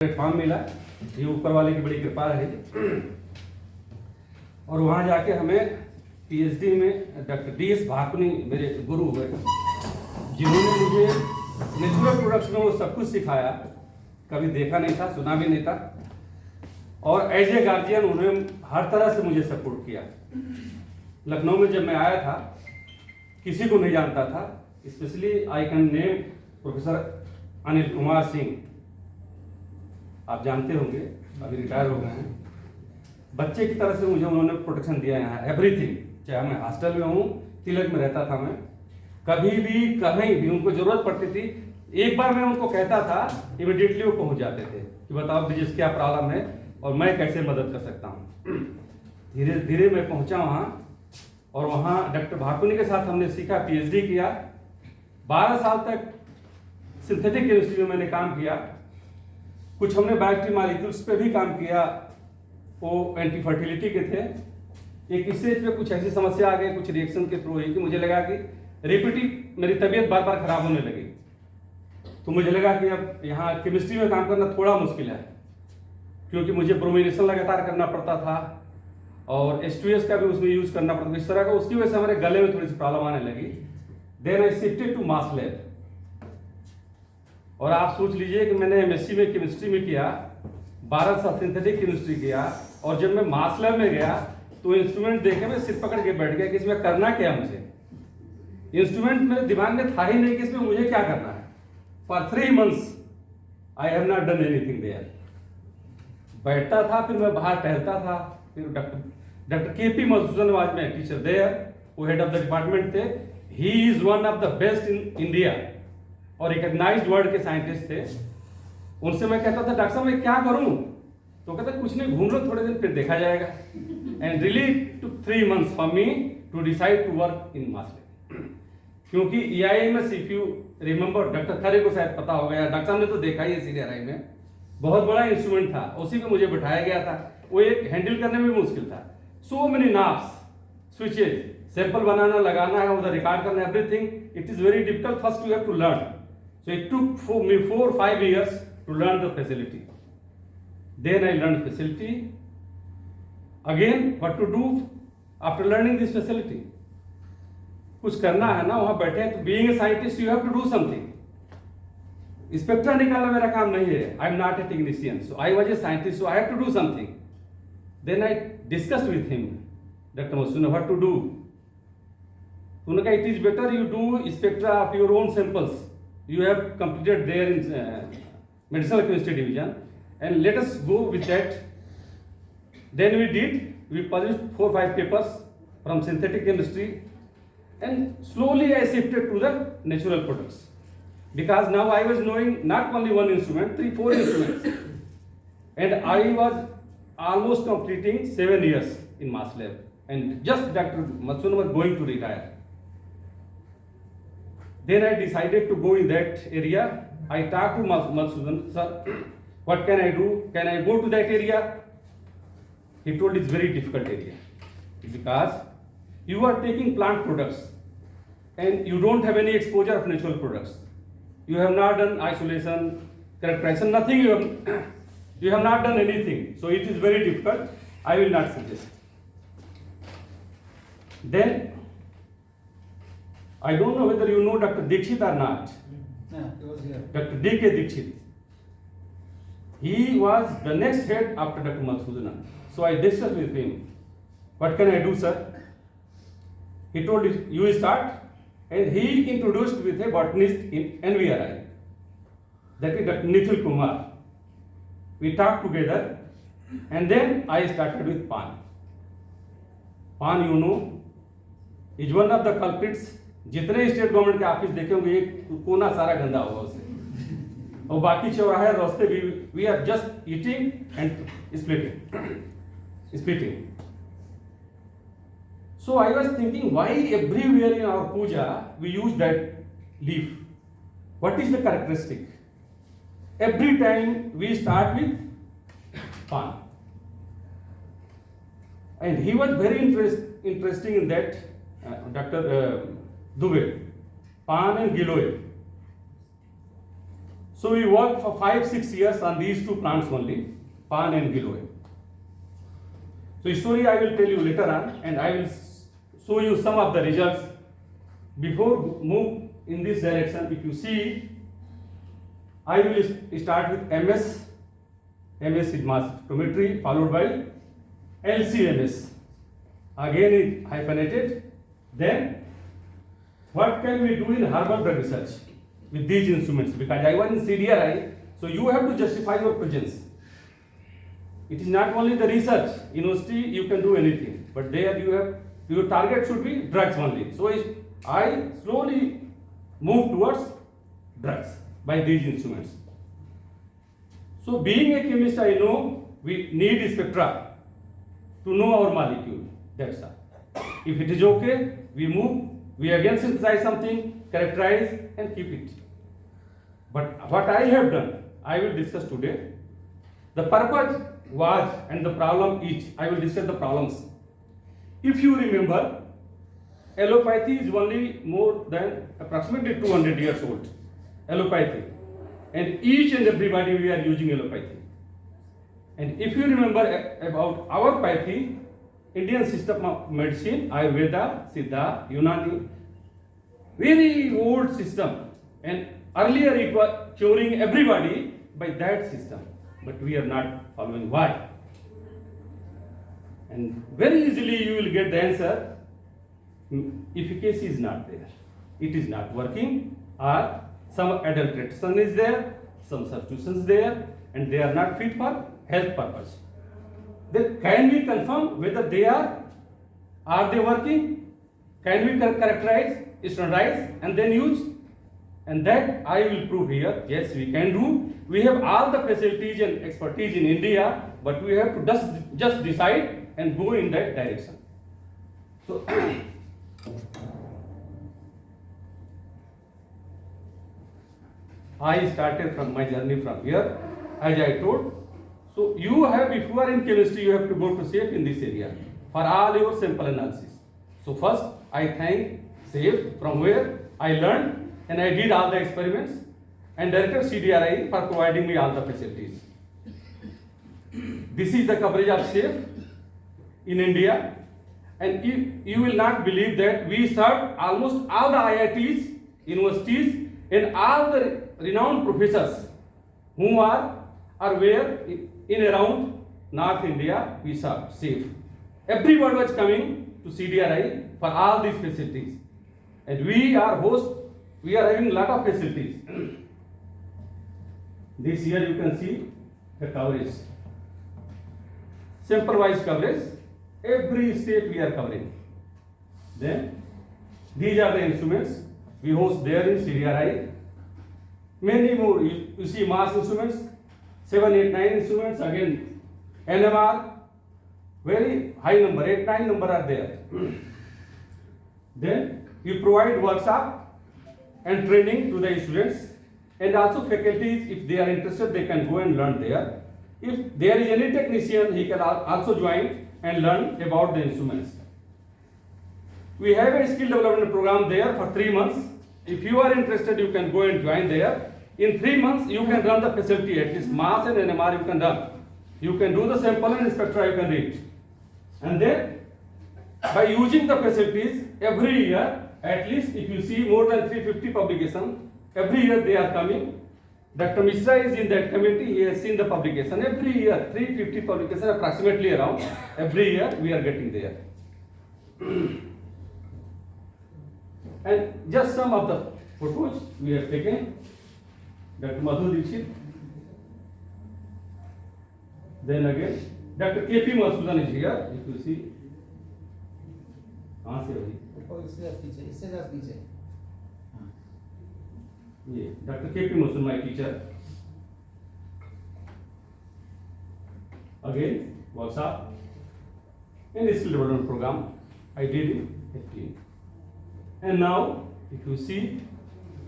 Platform मिला, ये ऊपर वाले की बड़ी कृपा रही। और वहाँ जाके हमें पीएचडी में डॉक्टर DS भाकुनी मेरे गुरु हुए, जिन्होंने मुझे नेचुरल प्रोडक्ट्स में वो सब कुछ सिखाया, कभी देखा नहीं था, सुना भी नहीं था। और एज ए गार्जियन उन्होंने हर तरह से मुझे सपोर्ट किया। लखनऊ में जब मैं आया था किसी को नहीं जानता था, specially I can name professor Anil Kumar Singh, आप जानते होंगे, अभी रिटायर हो गए हैं। बच्चे की तरह से मुझे उन्होंने प्रोटेक्शन दिया यहाँ, एवरीथिंग। चाहे मैं हॉस्टल में हूँ, तिलक में रहता था मैं, कभी भी कहीं भी उनको जरूरत पड़ती थी, एक बार मैं उनको कहता था, इमीडिएटली वो पहुँच जाते थे कि बताओ ब्रिजेश क्या प्रॉब्लम है और मैं कैसे मदद कर सकता हूँ। धीरे धीरे मैं पहुँचा वहाँ, और वहाँ डॉक्टर भाकुनी के साथ हमने सीखा, PhD किया। 12 साल तक सिंथेटिक केमिस्ट्री में मैंने काम किया। कुछ हमने बायोएक्टिव मॉलिक्यूल्स पे भी काम किया, वो एंटी फर्टिलिटी के थे। एक स्टेज पे कुछ ऐसी समस्या आ गई, कुछ रिएक्शन के थ्रू हुई कि मुझे लगा कि रिपीटिव मेरी तबीयत बार बार खराब होने लगी। तो मुझे लगा कि अब यहाँ केमिस्ट्री में काम करना थोड़ा मुश्किल है, क्योंकि मुझे ब्रोमिनेशन लगातार करना पड़ता था और H2S का भी उसमें यूज करना पड़ता था, इस तरह का। उसकी वजह से हमारे गले में थोड़ी सी प्रॉब्लम आने लगी। Then I shifted to mass lab. और आप सोच लीजिए कि मैंने MSc में केमिस्ट्री में किया, 12 साल सिंथेटिक केमिस्ट्री किया, और जब मैं मास लैब में गया तो इंस्ट्रूमेंट देखे मैं सिर पकड़ के बैठ गया कि इसमें करना क्या है मुझे। इंस्ट्रूमेंट मेरे दिमाग में था ही नहीं कि इसमें मुझे क्या करना है। For 3 months I have not done anything there. बैठता था, फिर मैं बाहर टहलता था। फिर डॉक्टर KP मधुसूदन वाज में टीचर देयर, वो हेड ऑफ द डिपार्टमेंट थे। He is one of the best in India और रिकॉग्नाइज्ड वर्ल्ड के साइंटिस्ट थे। उनसे मैं कहता था, डॉक्टर साहब मैं क्या करूं? तो कहता कुछ नहीं, घूम लो थोड़े दिन, फिर देखा जाएगा। And really took 3 months for me to decide to work in mass lab. क्योंकि EIMS, if you remember, doctor Khare को शायद पता होगा, या डॉक्टर साहब ने तो देखा ही है CDRI में, बहुत बड़ा इंस्ट्रूमेंट था, उसी पे मुझे बिठाया गया था। वो एक हैंडल करने में भी मुश्किल था। So many knobs, switches, sample बनाना, लगाना है, उधर रिकॉर्ड करना, everything. It is very difficult. First you have to learn. So it took me 4 or 5 years to learn the facility. Then I learned facility. Again, what to do after learning this facility? कुछ करना है ना, वहां बैठे हैं तो being a scientist you have to do something. Spectra निकालना मेरा काम नहीं है. I am not a technician, so I was a scientist, so I have to do something. Then I discussed with him, Dr. Masuno, what to do. उन्होंने कहा it is better you do spectra of your own samples. You have completed there in medicinal chemistry division, and let us go with that. Then we did. We published 4 or 5 papers from synthetic chemistry, and slowly I shifted to the natural products, because now I was knowing not only one instrument, 3 or 4 instruments, and I was almost completing 7 years in mass lab, and just Dr. Matsuno was going to retire. Then I decided to go in that area. I talked to Madhusudan, sir, what can I do? Can I go to that area? He told it's very difficult area, because you are taking plant products and you don't have any exposure of natural products. You have not done isolation, characterization, nothing. You have not done anything. So it is very difficult. I will not suggest. Then I don't know whether you know Dr. Dixit or not. Yeah, he was here. Dr. D.K. Dixit. He was the next head after Dr. Madhusudan. So I discussed with him, what can I do, sir? He told, you start. And he introduced with a botanist in NVRI. That is Dr. Nikhil Kumar. We talked together, and then I started with PAN. PAN, you know, is one of the culprits. जितने state government के office देखे होंगे, एक कोना सारा गंदा होगा उससे, और बाकी चौराहे रास्ते भी, we are just eating and splitting. So I was thinking, why everywhere in our puja we use that leaf? What is the characteristic? Every time we start with pan, and he was very interesting in that, Dr. Dubey, pan and giloy. So we worked for 5-6 years on these two plants only, Pan and Giloy. So story I will tell you later on, and I will show you some of the results. Before move in this direction, if you see, I will start with MS. MS is mass spectrometry, followed by LCMS. Again it hyphenated. Then what can we do in herbal drug research with these instruments? Because I was in CDRI, so you have to justify your presence. It is not only the research. University you can do anything, but there you have, your target should be drugs only. So I slowly move towards drugs by these instruments. So being a chemist, I know we need spectra to know our molecule. That's all. If it is okay, we move, we again synthesize something, characterize and keep it. But what I have done, I will discuss today. The purpose was and the problem each. I will discuss the problems. If you remember, allopathy is only more than approximately 200 years old. Allopathy. And each and everybody we are using allopathy. And if you remember about our pathy, Indian system of medicine, Ayurveda, Siddha, Unani, very old system. And earlier it was curing everybody by that system. But we are not following. Why? And very easily you will get the answer. Efficacy is not there. It is not working, or some adulteration is there, some substitutions there, and they are not fit for health purpose. Then can we confirm whether they are they working? Can we characterize, standardize, and then use? And that I will prove here. Yes, we can do. We have all the facilities and expertise in India, but we have to just decide and go in that direction. So I started from my journey from here, as I told. So you have, if you are in chemistry, you have to go to SAFE in this area for all your sample analysis. So first, I thank SAFE from where I learned and I did all the experiments, and Director CDRI for providing me all the facilities. This is the coverage of SAFE in India, and you will not believe that we served almost all the IITs, universities, and all the renowned professors who are where in around North India. We served SAFE. Everyone was coming to CDRI for all these facilities, and we are having a lot of facilities. This here you can see the coverage, sample wise coverage. Every state we are covering. Then these are the instruments we host there in CDRI. Many more. You see mass instruments, 7, 8, 9 instruments. Again, NMR, very high number, 8, 9 number are there. Then you provide workshop and training to the students, and also faculties, if they are interested, they can go and learn there. If there is any technician, he can also join and learn about the instruments. We have a skill development program there for 3 months. If you are interested, you can go and join there. In 3 months, you can run the facility, at least mass and NMR you can run. You can do the sample and spectra you can read. And then, by using the facilities, every year, at least if you see more than 350 publications, every year they are coming. Dr. Mishra is in that committee, he has seen the publication. Every year, 350 publications approximately around, every year we are getting there. And just some of the photos we have taken. Dr. Madhu Dixit. Then again, Dr. K.P. Masudan is here, if you see. कहाँ से होगी? इससे just पीछे. Yeah, Dr. K.P. Masudan, my teacher. Again, workshop in skill development program I did in 15. And now, if you see,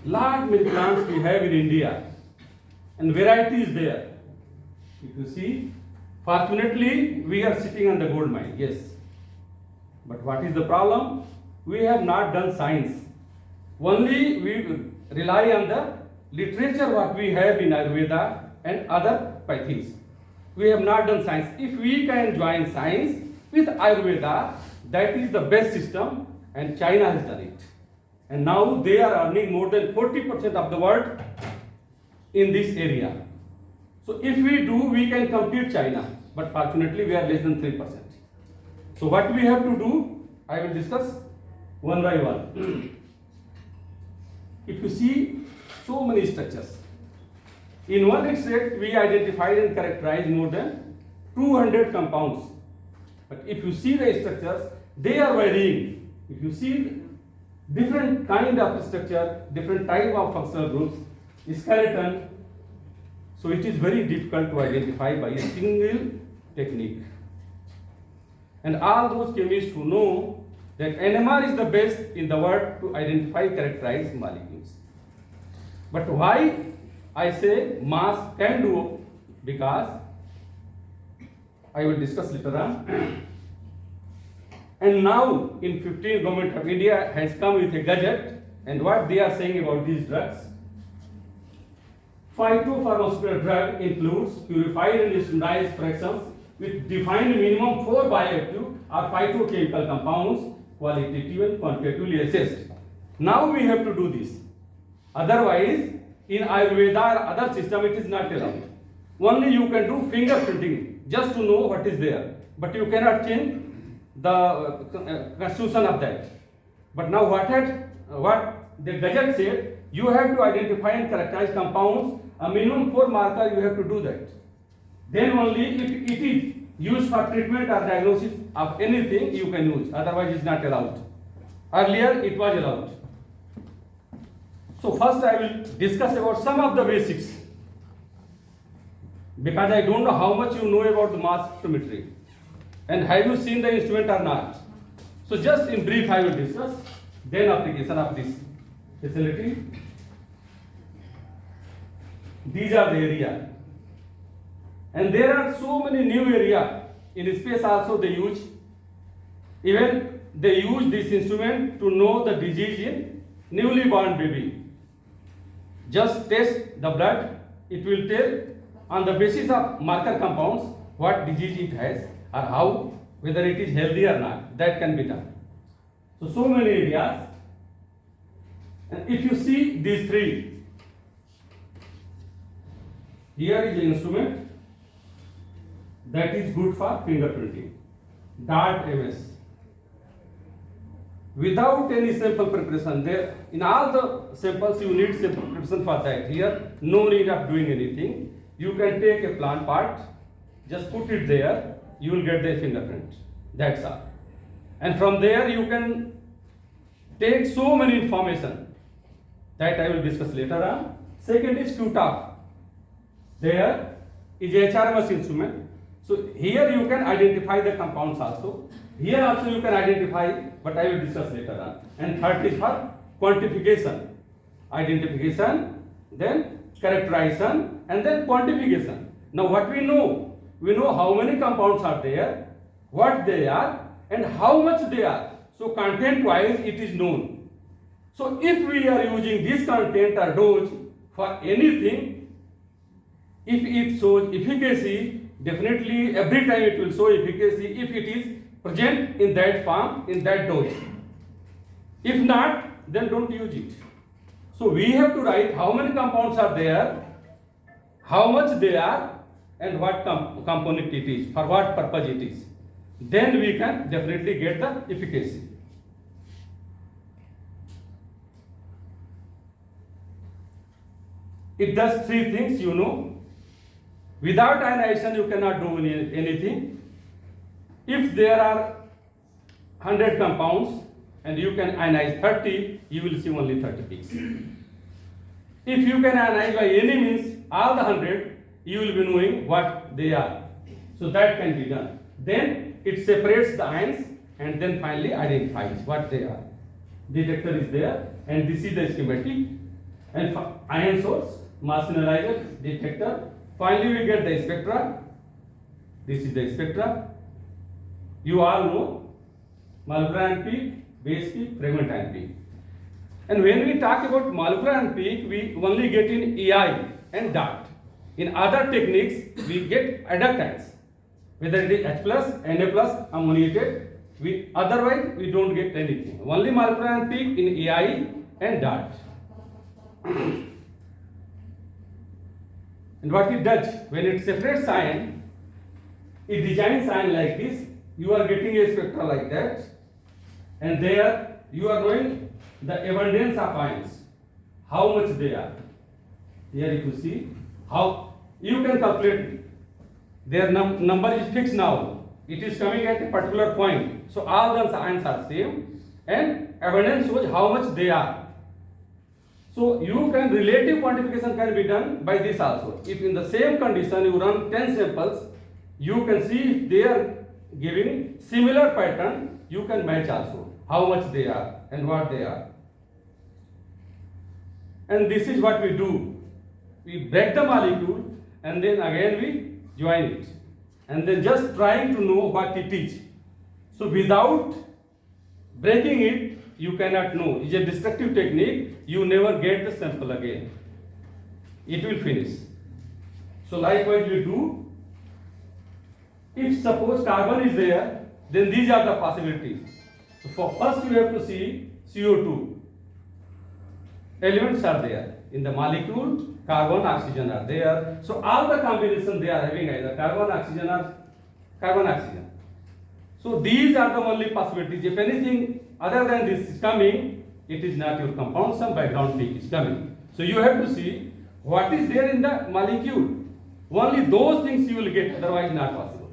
large many plants we have in India, and variety is there. If you see, fortunately, we are sitting on the gold mine, yes. But what is the problem? We have not done science. Only we rely on the literature what we have in Ayurveda and other pathies. We have not done science. If we can join science with Ayurveda, that is the best system, and China has done it. And now they are earning more than 40% of the world in this area. So if we do, we can compete China, but fortunately we are less than 3%. So what we have to do, I will discuss one by one. If you see so many structures, in one extract we identified and characterized more than 200 compounds. But if you see the structures, they are varying. If you see different kind of structure, different type of functional groups, skeleton, so it is very difficult to identify by a single technique. And all those chemists who know that NMR is the best in the world to identify, characterize molecules. But why I say mass can do? Because I will discuss later on. And now in 15, Government of India has come with a gadget, and what they are saying about these drugs. Phytopharmaceutical drug includes purified and standardized fractions with defined minimum 4 bioactive or phytochemical compounds, qualitative and quantitatively assessed. Now we have to do this. Otherwise, in Ayurveda or other system, it is not allowed. Only you can do fingerprinting just to know what is there, but you cannot change the constitution of that. But now what the gadget said, you have to identify and characterize compounds, a minimum 4 marker you have to do that. Then only if it is used for treatment or diagnosis of anything you can use, otherwise it is not allowed. Earlier it was allowed. So first I will discuss about some of the basics, because I don't know how much you know about the mass spectrometry and have you seen the instrument or not. So just in brief I will discuss, then application of this facility. These are the area, and there are so many new area in space also they use. Even they use this instrument to know the disease in newly born baby. Just test the blood, it will tell on the basis of marker compounds what disease it has or how, whether it is healthy or not. That can be done. So many areas. And if you see these three, here is the instrument that is good for fingerprinting, DART MS. Without any sample preparation, there in all the samples you need sample preparation for that. Here, no need of doing anything. You can take a plant part, just put it there, you will get the fingerprint. That's all. And from there you can take so many information that I will discuss later on. Second is QTOF. There is HRMS instrument. So here you can identify the compounds also. Here also you can identify, but I will discuss later on. And third is for quantification. Identification, then characterization, and then quantification. Now what we know how many compounds are there, what they are, and how much they are. So content wise it is known. So if we are using this content or dose for anything, if it shows efficacy, definitely every time it will show efficacy if it is present in that form, in that dose. If not, then don't use it. So we have to write how many compounds are there, how much they are, and what component it is, for what purpose it is. Then we can definitely get the efficacy. It does three things, you know. Without ionization, you cannot do anything. If there are 100 compounds and you can ionize 30, you will see only 30 peaks. If you can ionize by any means all the 100, you will be knowing what they are. So that can be done. Then it separates the ions and then finally identifies what they are. Detector is there, and this is the schematic. And ion source, mass analyzer, detector. Finally we get the spectra. This is the spectra. You all know molecular ion peak, base peak, fragment ion peak. And when we talk about molecular and peak, we only get in EI and DART. In other techniques, we get adductants, whether it is H plus, Na plus, ammoniated. Otherwise, we don't get anything. Only molecular and peak in EI and DART. And what it does, when it separates ion, it designs ion like this. You are getting a spectra like that, and there you are knowing the abundance of ions, how much they are. Here if you see, how you can calculate. Their number is fixed now. It is coming at a particular point. So all the ions are same, and abundance shows how much they are. So you can relative quantification can be done by this also. If in the same condition you run 10 samples, you can see if they are giving similar pattern, you can match also how much they are and what they are. And this is what we do. We break the molecule and then again we join it. And then just trying to know what it is. So without breaking it, you cannot know. It's a destructive technique. You never get the sample again. It will finish. So likewise we do. If suppose carbon is there, then these are the possibilities. So for first you have to see CO2. Elements are there. In the molecule, carbon, oxygen are there. So all the combination they are having either carbon, oxygen or carbon, oxygen. So these are the only possibilities. If anything other than this is coming, it is not your compound, some background peak is coming. So you have to see what is there in the molecule. Only those things you will get, otherwise not possible.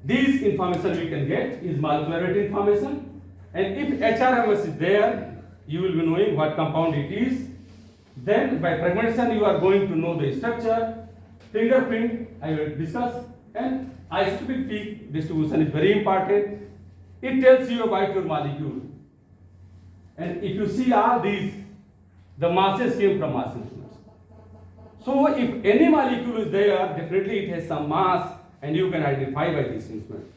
This information we can get is molecular weight information, and if HRMS is there, you will be knowing what compound it is. Then by fragmentation you are going to know the structure. Fingerprint I will discuss, and isotopic peak distribution is very important. It tells you about your molecule. And if you see all these, the masses came from mass instruments. So if any molecule is there, definitely it has some mass, and you can identify by this instrument.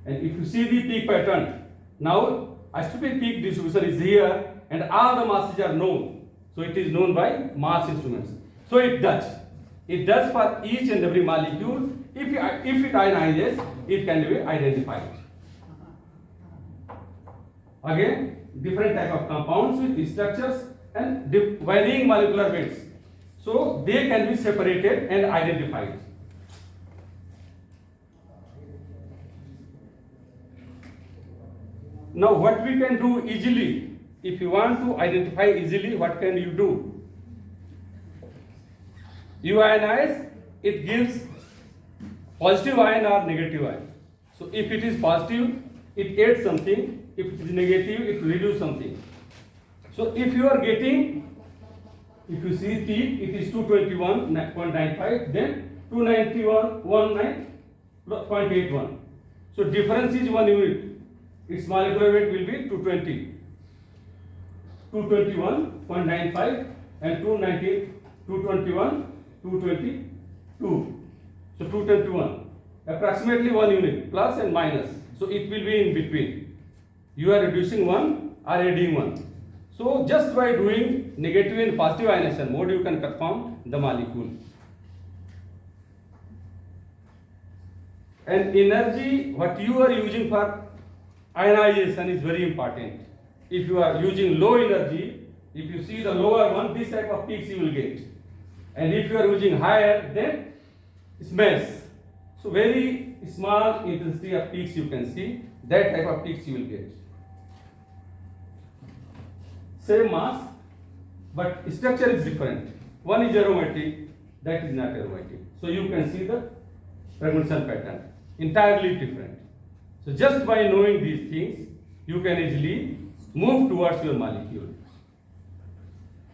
And if you see the peak pattern, now isotopic peak distribution is here, and all the masses are known. So it is known by mass instruments. So it does. It does for each and every molecule. If it ionizes, it can be identified. Again, different type of compounds with structures and varying molecular weights. So they can be separated and identified. Now what we can do easily, if you want to identify easily, what can you do? You ionize, it gives positive ion or negative ion. So if it is positive, it adds something. If it is negative, it reduces something. So if you are getting, if you see peak, it is 221.95, then 291.81. So difference is 1 unit. Its molecular weight will be 220. 221.95 and 221, 222. So 221. Approximately 1 unit, plus and minus. So it will be in between. You are reducing one or adding one. So just by doing negative and positive ionization mode, you can confirm the molecule. And energy, what you are using for ionization is very important. If you are using low energy, if you see the lower one, this type of peaks you will get. And if you are using higher, then smash. So very small intensity of peaks you can see. That type of peaks you will get. Same mass, but structure is different. One is aromatic, that is not aromatic. So you can see the fragmentation pattern, entirely different. So just by knowing these things, you can easily move towards your molecule.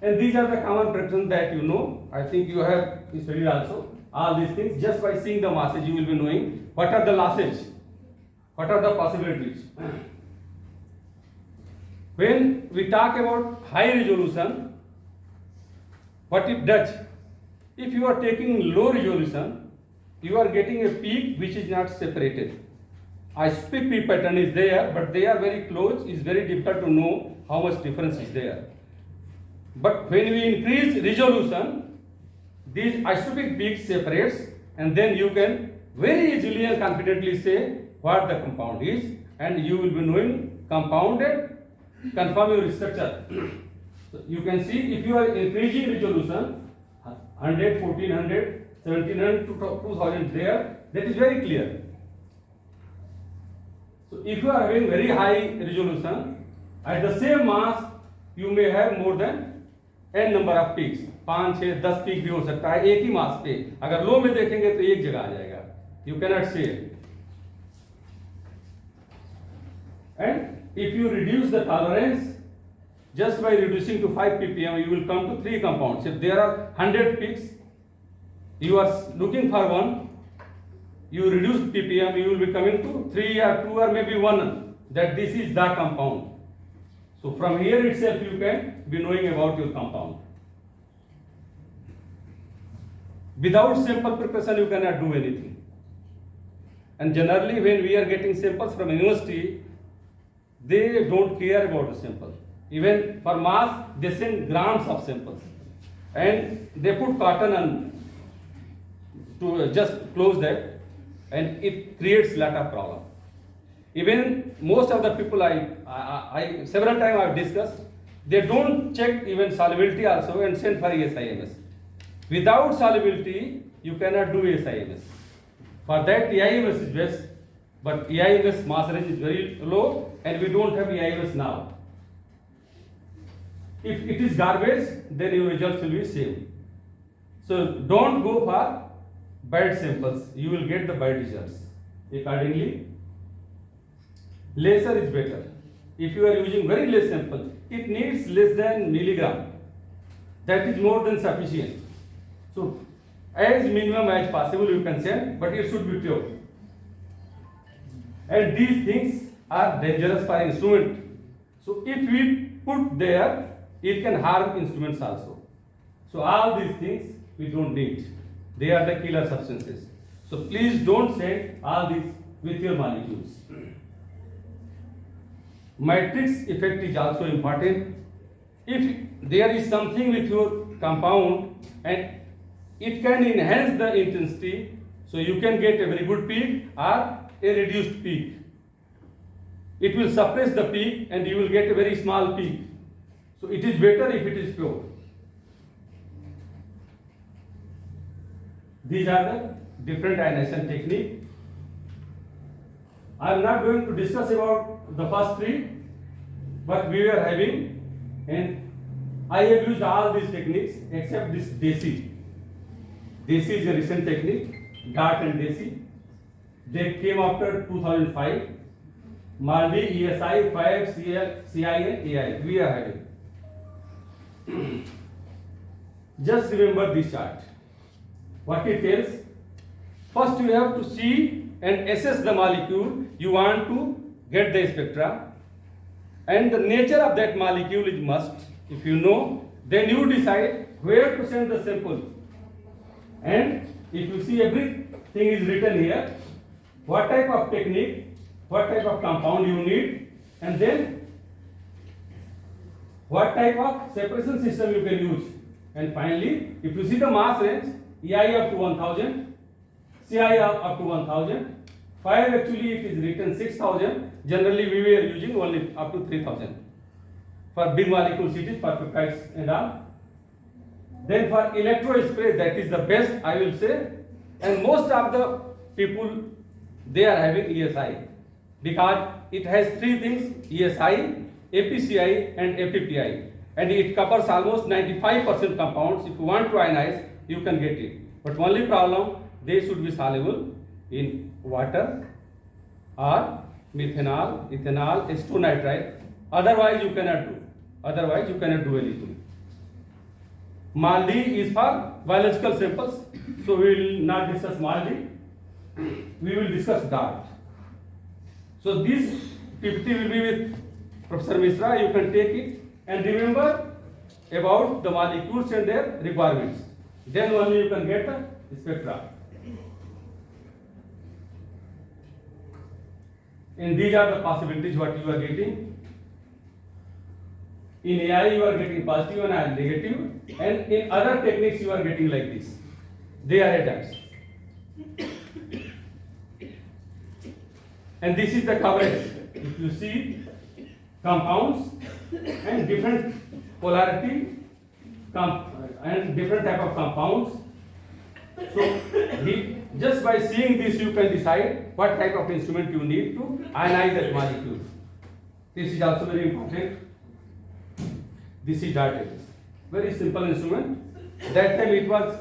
And these are the common patterns that you know. I think you have studied also all these things. Just by seeing the masses, you will be knowing what are the losses, what are the possibilities. When we talk about high resolution, what it does, if you are taking low resolution, you are getting a peak which is not separated. isotopic peak pattern is there, but they are very close. It's very difficult to know how much difference is there. But when we increase resolution, these isotopic peaks separates, and then you can very easily and confidently say what the compound is, and you will be knowing compounded, confirm your structure. So you can see if you are increasing resolution, 100, 1400, 1700 to 2000 there, that is very clear. So if you are having very high resolution, at the same mass, you may have more than n number of peaks. 5, 6, 10 peak भी हो सकता है एक ही मास पे. अगर लो में देखेंगे तो एक जगह आ जाएगा. You cannot say it. And if you reduce the tolerance just by reducing to 5 ppm, you will come to 3 compounds. If there are 100 peaks, you are looking for one, you reduce ppm, you will be coming to 3 or 2 or maybe 1, that this is the compound. So from here itself you can be knowing about your compound. Without sample preparation you cannot do anything. And generally when we are getting samples from university, they don't care about the sample. Even for mass, they send grams of samples. And they put cotton on to just close that, and it creates lot of problem. Even most of the people I several times I have discussed, they don't check even solubility also and send for ESIMS. Without solubility, you cannot do ESIMS. For that, EIMS is best, but EIMS mass range is very low, and we don't have EIMS now. If it is garbage, then your results will be same. So don't go for bad samples, you will get the bad results. Accordingly, lesser is better. If you are using very less sample, it needs less than milligram. That is more than sufficient. So as minimum as possible you can send, but it should be pure. And these things are dangerous for instrument. So if we put there, it can harm instruments also. So all these things we don't need. They are the killer substances. So please don't send all these with your molecules. Matrix effect is also important. If there is something with your compound and it can enhance the intensity, so you can get a very good peak or a reduced peak. It will suppress the peak and you will get a very small peak. So it is better if it is pure. These are the different ionization technique. I am not going to discuss about the first three, but we are having, and I have used all these techniques except this DESI. DESI is a recent technique, DART and DESI. They came after 2005. MALDI, ESI, 5, CI and AI. We are having. Just remember this chart. What it tells? First you have to see and assess the molecule you want to get the spectra, and the nature of that molecule is must. If you know, then you decide where to send the sample. And if you see everything is written here, what type of technique, what type of compound you need, and then what type of separation system you can use. And finally, if you see the mass range, EI up to 1000, CI up to 1000, 5 actually it is written 6000, generally we were using only up to 3000. For big molecules it is for peptides and all. Then for electro spray, that is the best I will say, and most of the people they are having ESI because it has three things: ESI, APCI and APPI, and it covers almost 95% compounds. If you want to ionize, you can get it, but only problem, they should be soluble in water or methanol, ethanol, acetonitrite. Otherwise you cannot do anything. MALDI is for biological samples, so we will not discuss MALDI. We will discuss DART. So this PPT will be with Professor Misra. You can take it and remember about the molecules and their requirements. Then only you can get the spectra. And these are the possibilities what you are getting. In AI you are getting positive and negative, and in other techniques you are getting like this. They are attacks. And this is the coverage. If you see compounds and different polarity and different type of compounds. So just by seeing this you can decide what type of instrument you need to ionize that molecule. This is also very important. This is DART-ATACS. Very simple instrument. That time it was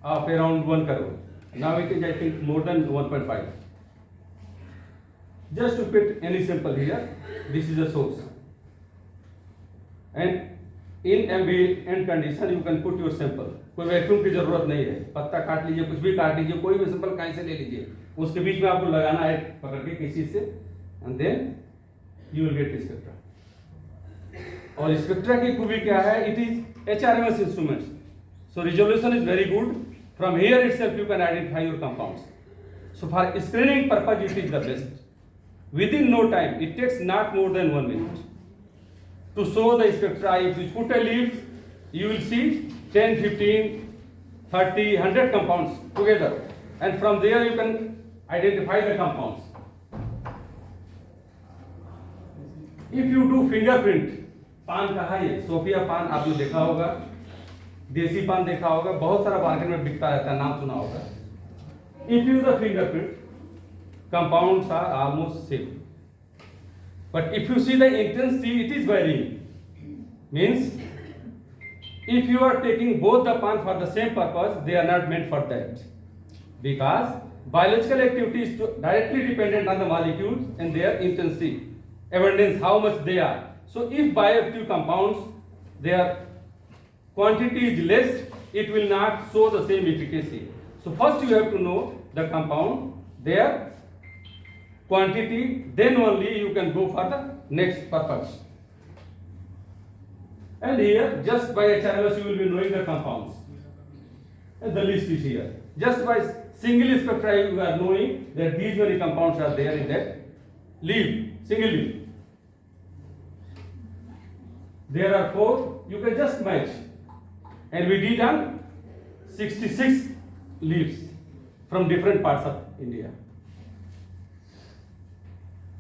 of around 1 crore. Now it is I think more than 1.5. Just to put any sample here, this is a source. And in ambient condition you can put your sample. कोई vacuum की जरूरत नहीं है. पत्ता काट लीजिए, कुछ भी काट लीजिए, कोई भी सैंपल कहीं से ले लीजिए. उसके बीच में आपको लगाना है पकड़ के किसी से, and then you will get spectra. और स्पेक्ट्रा की खूबी क्या है? It is HRMS instruments. So resolution is very good. From here itself you can identify your compounds. So for screening purpose it is the best. Within no time, it takes not more than 1 minute to show the spectra. If you put a leaf, you will see 10, 15, 30, 100 compounds together, and from there you can identify the compounds. If you do fingerprint, पान कहा है, Sophia पान आपने देखा होगा, देसी पान देखा होगा, बहुत सारा मार्केट में बिकता रहता है, नाम सुना होगा. If you use the fingerprint, compounds are almost same. But if you see the intensity, it is varying. Means, if you are taking both the pan for the same purpose, they are not meant for that. Because biological activity is directly dependent on the molecules and their intensity, abundance, how much they are. So if bioactive compounds, their quantity is less, it will not show the same efficacy. So first you have to know the compound, their quantity, then only you can go for the next purpose. And here, just by HRMS you will be knowing the compounds. And the list is here. Just by single spectra you are knowing that these many compounds are there in that leaf, single leaf. There are 4, you can just match. And we did on 66 leaves from different parts of India.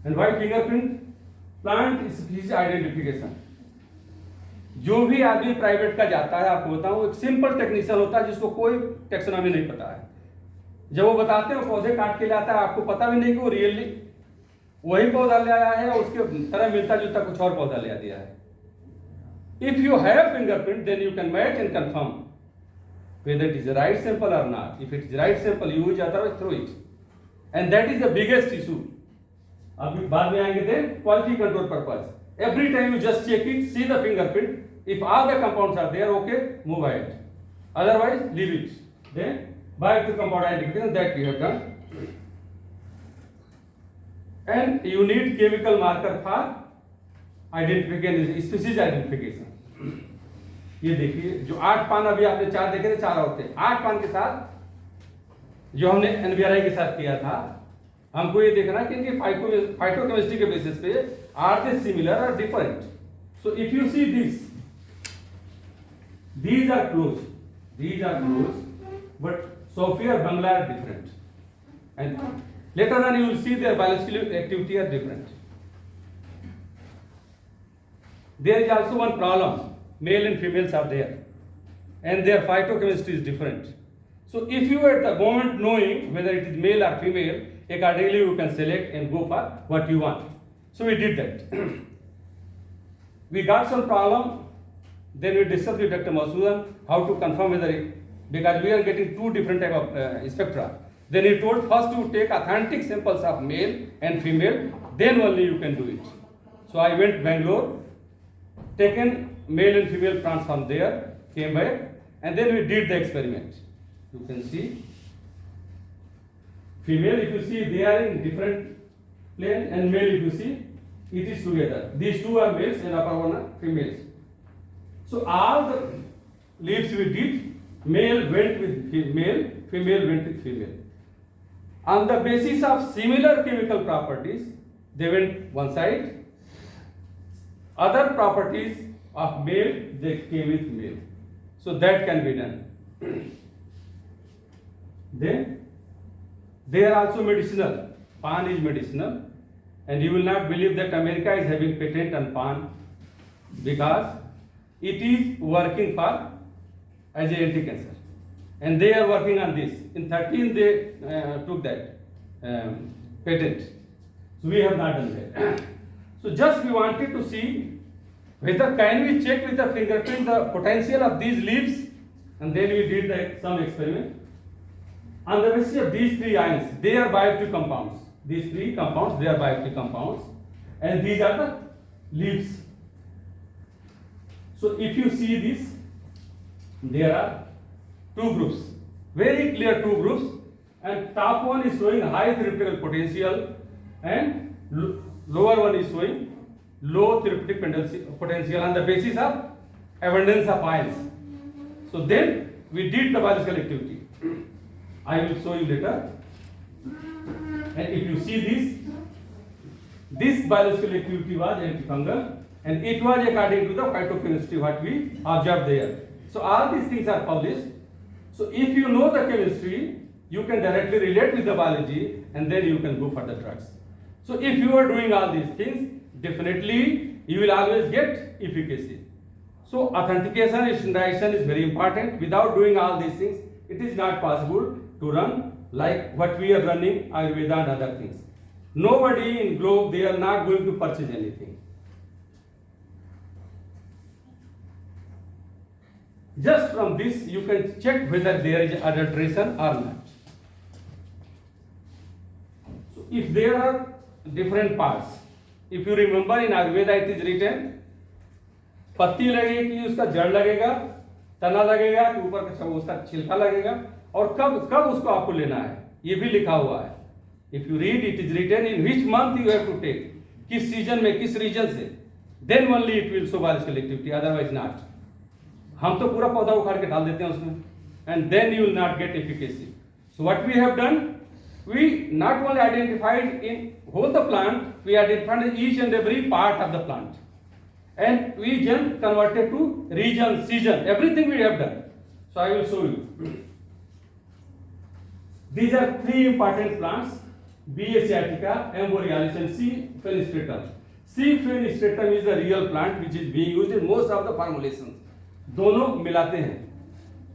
And why fingerprint? Plant species identification. जो भी आदमी private का जाता है, आपको बताऊं, एक simple technician होता है जिसको कोई टेक्सोनॉमी नहीं पता है. जब वो बताते हैं पौधे काट के लाता है, आपको पता भी नहीं कि वो रियली वही पौधा ले आया है और उसके तरह मिलता जुलता कुछ और पौधा ले दिया है. If you have fingerprint, then you can match and confirm whether it is the right sample or not. If it is the right sample, use, otherwise throw it. And that is the biggest issue. अभी बाद में आएंगे then quality control purpose. Every time you just check it, see the fingerprint. If all the compounds are there, okay, move ahead. Otherwise, leave it. Then bioactive compound identification that we have done. And you need chemical marker for identification, species identification. ये देखिए जो 8 पान अभी आपने 4 देखे थे, 4 और थे. 8 पान के साथ जो हमने NBRI के साथ किया था, हमको ये देखना कि इनकी फाइटोकेमिस्ट्री के बेसिस पे आर दे सिमिलर और different. So if you see this, these are close, but Sophia or Bangla are different, and later on you will see their biological activity are different. There is also one problem. Male and females are there, and their phytochemistry is different. So if you are at the moment knowing whether it is male or female, accordingly you can select and go for what you want. So we did that. We got some problem, then we discussed with Dr. Masudan how to confirm whether it, because we are getting 2 different type of spectra. Then he told first to take authentic samples of male and female, then only you can do it. So I went Bangalore, taken male and female plants from there, came back, and then we did the experiment. You can see female, if you see they are in different plane, and male if you see it is together. These 2 are males and upper one are females. So all the leaves we did, male went with male, female went with female. On the basis of similar chemical properties, they went one side. Other properties of male, they came with male. So that can be done. Then they are also medicinal. Pan is medicinal, and you will not believe that America is having patent on pan because it is working for as a anti-cancer, and they are working on this. In 13 they took that patent. So we have not done that. So just we wanted to see whether can we check with the fingerprint the potential of these leaves, and then we did some experiment. On the basis of these three ions, they are bioactive compounds. These three compounds, they are bioactive compounds, and these are the leaves. So if you see this, there are two groups, very clear two groups, and top one is showing high therapeutic potential, and lower one is showing low therapeutic potential on the basis of abundance of ions. So then we did the biological activity. I will show you later. And if you see this biological activity was antifungal, and it was according to the phytochemistry what we observed there. So all these things are published. So if you know the chemistry, you can directly relate with the biology, and then you can go for the drugs. So if you are doing all these things, definitely you will always get efficacy. So authentication, standardization is very important. Without doing all these things, it is not possible to run like what we are running Ayurveda and other things. Nobody in globe, they are not going to purchase anything. Just from this, you can check whether there is adulteration or not. So if there are different parts, if you remember in Ayurveda it is written, पत्ती लगेगी, उसका जड़ लगेगा, तना लगेगा, कि ऊपर का उसका छिलका लगेगा, और कब उसको आपको लेना है, ये भी लिखा हुआ है. If you read, it is written in which month you have to take, किस सीजन में, किस रीजन से, then only it will show biological activity, otherwise not. हम तो पूरा पौधा उखाड़ के डाल देते हैं उसमें, and then you will not get efficacy. So what we have done, we not only identified in whole the plant, we identified each and every part of the plant, and we then converted to region, season, everything we have done. So I will show you. These are three important plants: B. asiatica, M. borealis, and C. fenestratum. C. fenestratum is the real plant which is being used in most of the formulations. दोनों मिलाते हैं.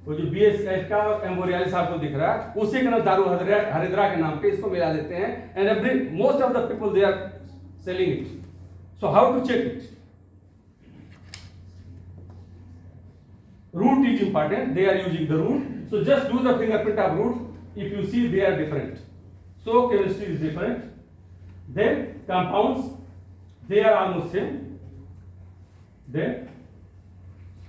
वो जो B. asiatica और M. borealis आपको दिख रहा है, उसी के नाम दारू हरिद्रा के नाम पे इसको मिला देते हैं, and most of the people they are selling it. So how to check it? Root is important. They are using the root. So just do the fingerprint of root. If you see, they are different. So chemistry is different. Then compounds, they are almost same. Then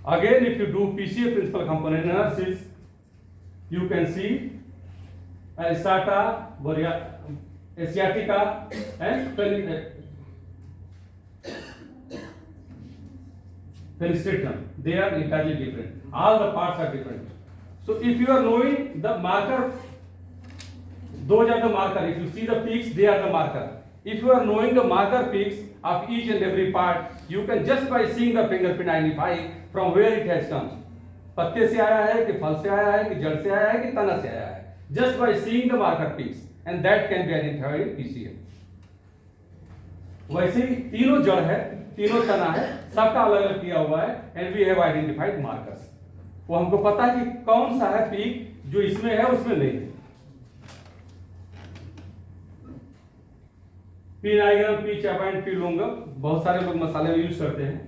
again, if you do PCA, principal component analysis, you can see Arisata, asiatica, and fenestratum. They are entirely different. All the parts are different. So if you are knowing the marker, those are the marker. If you see the peaks, they are the marker. If you are knowing the marker peaks of each and every part, you can just by seeing the fingerprint identify from where it has come. पत्ते से आया है कि फल से आया है कि जड़ से आया है कि तना से आया है. Just by seeing the marker peaks, and that can be identified in PCA. वैसे ही तीनों जड़ है, तीनों तना है, सबका अलग अलग किया हुआ है, and we have identified markers. वो हमको पता है कि कौन सा है पीक जो इसमें है उसमें नहीं है. पी नाइग्राम, पी चैपाइन, पी लोंगम, बहुत सारे लोग मसाले में यूज करते हैं.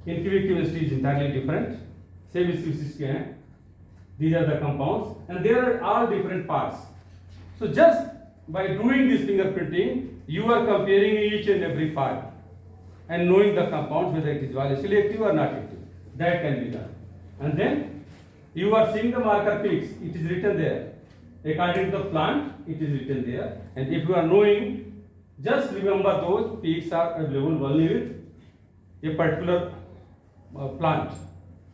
इनकी भी chemistry is entirely different. Same species के हैं. These are the compounds, and there are all different parts. So just by doing this fingerprinting, you are comparing each and every part and knowing the compounds whether it is biologically active or not active. That can be done. And then you are seeing the marker peaks. It is written there. According to the plant, it is written there. And if you are knowing, just remember those peaks are available only with a particular plant.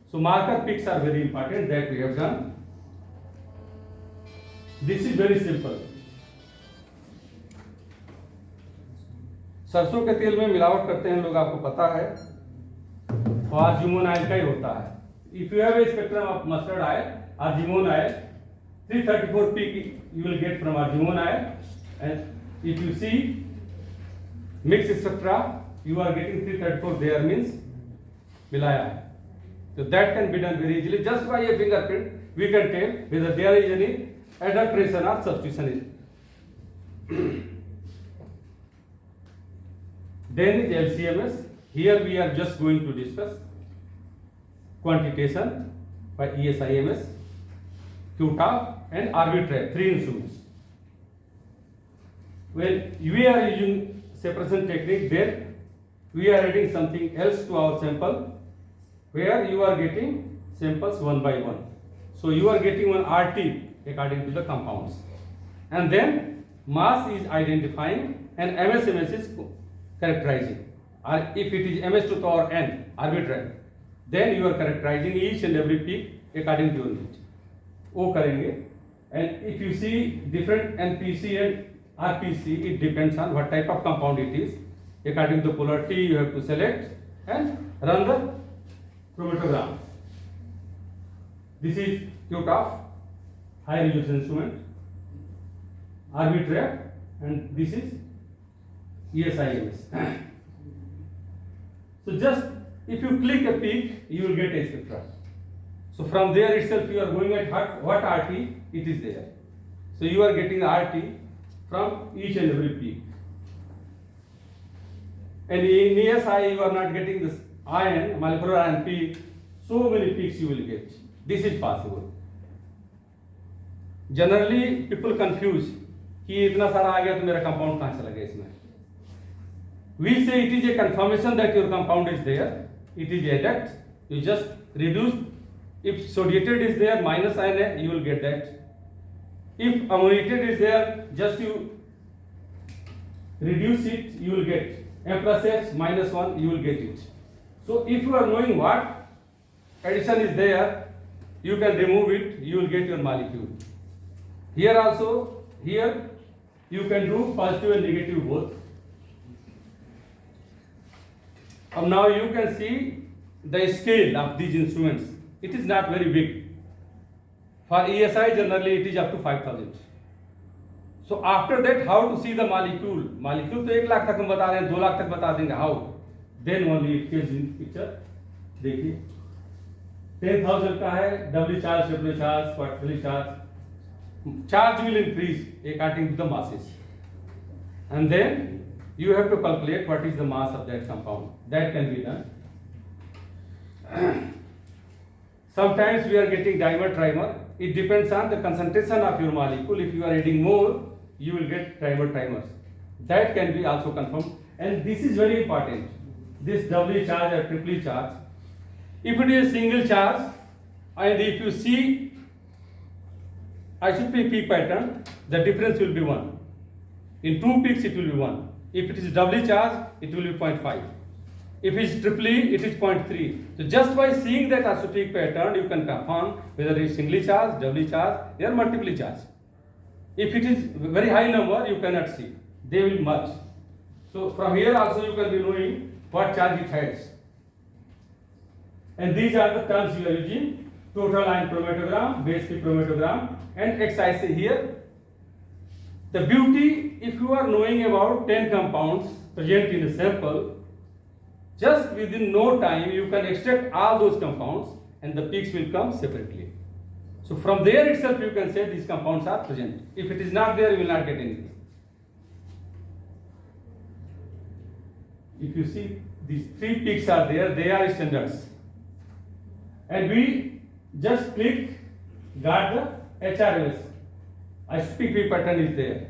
So marker peaks are very important. That we have done. This is very simple. सरसों के तेल में मिलावट करते हैं लोग, आपको पता है, तो आर्जिमोन ऑयल का ही होता है. If you have a spectrum of mustard oil, argemone oil, 334 peak you will get from argemone oil, and if you see mixed spectra, you are getting 334 there means मिलाया है. So that can be done very easily just by a fingerprint. We can tell whether there is any adulteration or substitution. Then is LCMS. Here we are just going to discuss quantitation by ESIMS, QTOF and arbitrary, 3 instruments. When we are using separation technique, then we are adding something else to our sample, where you are getting samples one by one. So you are getting one RT according to the compounds, and then mass is identifying and MS is characterizing. Or if it is MS to the power n arbitrary, then you are characterizing each and every peak according to your need. वो करेंगे. And if you see different NPC and RPC, it depends on what type of compound it is. According to polarity, you have to select and run the chromatogram. This is QTOF, high resolution instrument, arbitrary, and this is ESIMS. So just if you click a peak, you will get a spectra. So from there itself you are going at what RT it is there. So you are getting RT from each and every peak. And in ESI you are not getting this iron, molecular iron peak, so many peaks you will get. This is possible. Generally people confuse कि इतना सारा आ गया तो मेरा compound कहाँ चला गया इसमें. We say it is a confirmation that your compound is there. It is adduct. You just reduce. If sodiated is there, minus Na, you will get that. If ammoniated is there, just you reduce it, you will get M plus H minus 1, you will get it. So if you are knowing what addition is there, you can remove it, you will get your molecule. Here also, here you can do positive and negative both. Now you can see the scale of these instruments. It is not very big. For ESI generally it is up to 5,000. So after that, how to see the molecule? Molecule तो 1 लाख तक हम बता रहे हैं, 2 लाख तक बता देंगे. How? Then only it comes in picture. देखिए 10,000 का है, doubly charge, triply charge, quarterly charge. Charge will increase according to the masses, and then you have to calculate what is the mass of that compound. That can be done. Sometimes we are getting dimer, trimer. It depends on the concentration of your molecule. If you are adding more, you will get trimer, trimers. That can be also confirmed. And this is very important. This doubly charge or triply charge. If it is a single charge, and if you see isotopic peak pattern, the difference will be 1. In 2 peaks, it will be 1. If it is doubly charged, it will be 0.5. If it is triply, it is 0.3. So just by seeing that isotopic pattern, you can confirm whether it is singly charged, doubly charged, or multiply charged. If it is very high number, you cannot see. They will merge. So from here also you can be knowing what charge it has. And these are the terms you are using: total ion chromatogram, base peak chromatogram, and XIC here. The beauty, if you are knowing about 10 compounds present in a sample, just within no time you can extract all those compounds and the peaks will come separately. So from there itself you can say these compounds are present. If it is not there, you will not get anything. If you see these 3 peaks are there, they are standards. And we just click, got the HRLS. Isotopic peak pattern is there.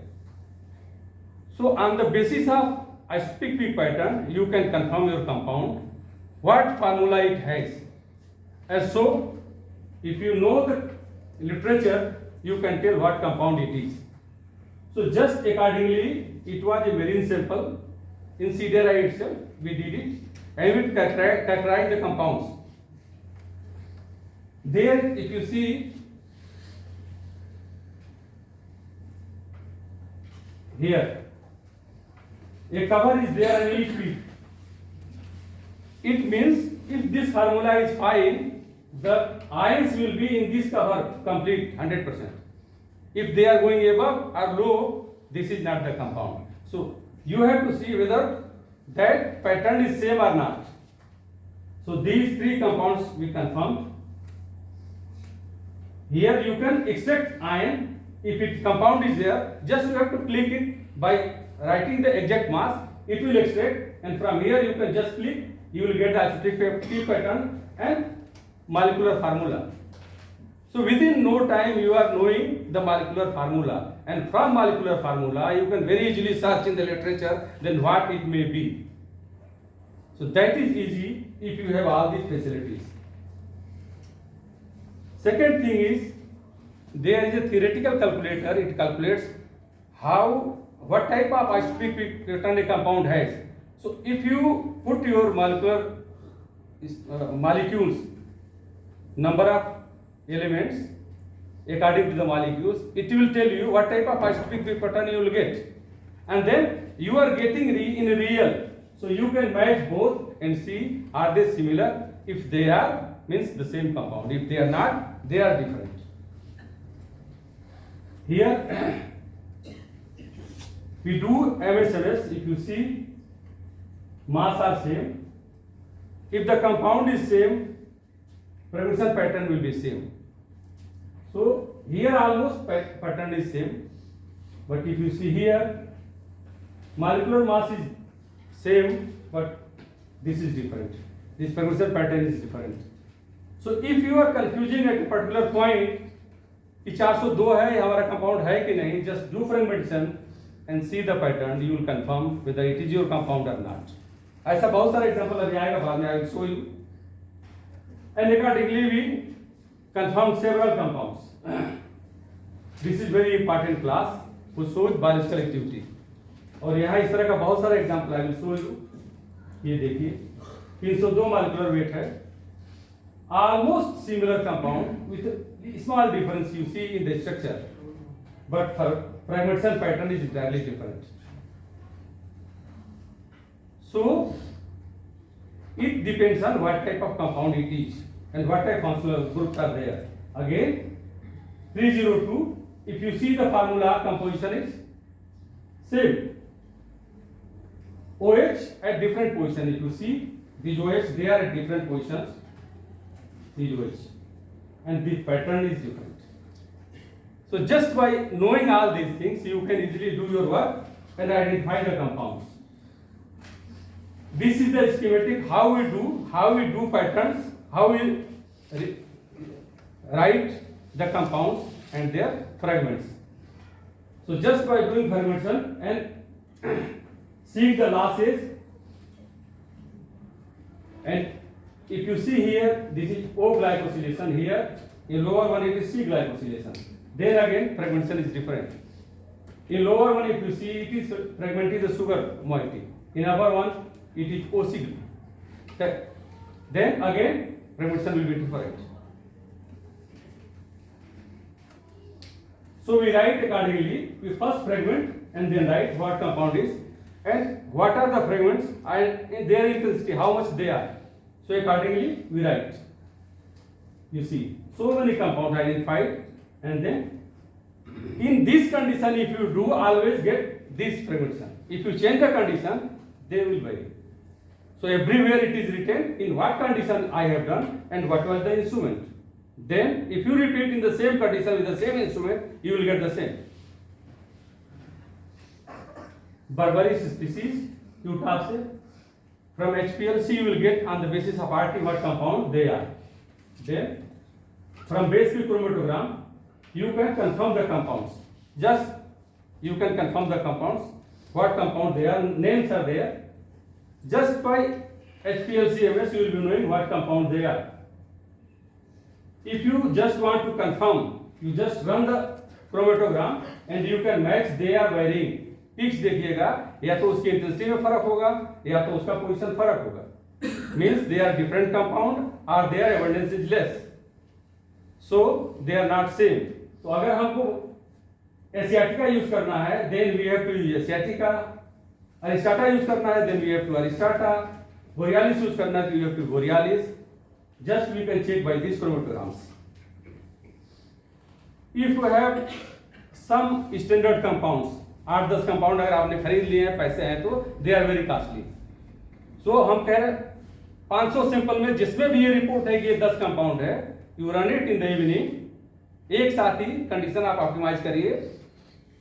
So on the basis of isotopic peak pattern, you can confirm your compound, what formula it has. And so, if you know the literature, you can tell what compound it is. So just accordingly, it was a marine sample. In CDRI itself, we did it, and we characterize the compounds. There, if you see, here, A cover is there in each peak. It means if this formula is fine, the ions will be in this cover complete 100%. If they are going above or low, this is not the compound. So you have to see whether that pattern is same or not. So these three compounds we confirmed. Here you can extract ion. If its compound is there, just you have to click it by writing the exact mass. It will extract, and from here you can just click. You will get the isotopic T pattern and molecular formula. So within no time you are knowing the molecular formula, and from molecular formula you can very easily search in the literature then what it may be. So that is easy if you have all these facilities. Second thing is there is a theoretical calculator. It calculates what type of isotopic pattern a compound has. So if you put your molecules number of elements according to the molecules, it will tell you what type of isotopic pattern you will get, and then you are getting in real. So you can match both and see are they similar. If they are, means the same compound. If they are not, they are different. Here we do MSMS. If you see, mass are same. If the compound is same, fragmentation pattern will be same. So here almost pattern is same, but if you see here, molecular mass is same, but this is different. This fragmentation pattern is different. So if you are confusing at a particular point कि 402 है हमारा compound है कि नहीं, just do fragmentation and see the pattern. You will confirm whether it is your compound or not. ऐसा बहुत सारा example अभी आएगा बाद में. I will show you. And accordingly we confirm several compounds. This is very important class who shows biological activity. और यहाँ इस तरह का बहुत सारा example I will show you. ये देखिए 302 molecular weight है. Almost similar compound with a small difference you see in the structure, but for fragmentation pattern is entirely different. So it depends on what type of compound it is and what type of functional groups are there. Again 302, if you see the formula composition is same. OH at different position. If you see these OH, they are at different positions. These OH, and the pattern is different. So just by knowing all these things, you can easily do your work and identify the compounds. This is the schematic how we do patterns, how we write the compounds and their fragments. So just by doing fragmentation and seeing the losses, and if you see here, this is O glycosylation here, in lower one it is C glycosylation. Then again fragmentation is different. In lower one if you see it is fragmented the sugar moiety. In upper one it is OC. Then again fragmentation will be different. So we write accordingly. We first fragment and then write what compound is and what are the fragments and their intensity, how much they are. So accordingly we write. You see so many compounds identified, and then in this condition if you do always get this fragmentation. If you change the condition, they will vary. So everywhere it is written in what condition I have done and what was the instrument. Then if you repeat in the same condition with the same instrument, you will get the same. Berberis species, Eutapse. From HPLC you will get on the basis of RT what compound they are. Then from base field chromatogram you can confirm the compounds. Just you can confirm the compounds, what compound they are, names are there. Just by HPLC MS you will be knowing what compound they are. If you just want to confirm, you just run the chromatogram and you can match they are varying. Peaks देखिएगा, या तो उसकी intensity में फर्क होगा या तो उसका पोजीशन फर्क होगा. Means they are different compound और their abundance is less, so they are not same. तो अगर हमको एसियाटिका यूज करना है then we have to use asiatica. Aristata use करना है, then we have to aristata. Borealis use करना है तो you have to borealis. Just we can check by this chromatograms. If you have some standard compounds, 8-10 compound अगर आपने खरीद लिए हैं, पैसे हैं, तो दे आर वेरी कॉस्टली। सो हम कह रहे हैं 500 सैंपल में जिसमें भी ये रिपोर्ट है कि ये 10 कंपाउंड है, you run it in the evening. एक साथ ही कंडीशन आप ऑप्टिमाइज करिए,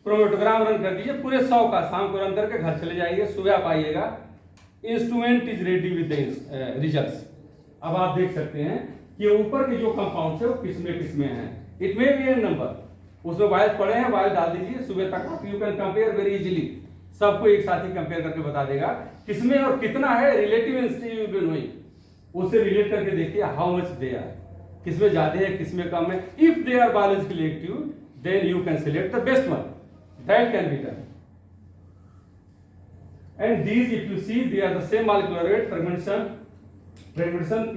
क्रोमैटोग्राम रन कर दीजिए पूरे 100 का, शाम को रन करके घर चले जाइए, सुबह आप आइएगा, instrument is ready with the results. अब आप देख सकते हैं कि ऊपर के जो कंपाउंड है वो किसमें हैं। It may be A number, उसमें वाइल पड़े हैं, वाइल डाल दीजिए, सुबह तक आप you can compare very easily. सबको एक साथ ही कंपेयर करके बता देगा किसमें और कितना है। रिलेटिव यू विल नोइंग, उससे रिलेट करके देखिए हाउ मच दे आर, किसमें ज्यादा है किसमें कम है। If they are biologically active then you can select the best one, that can be done. And these, if you see, they are the same molecular weight. Fragmentation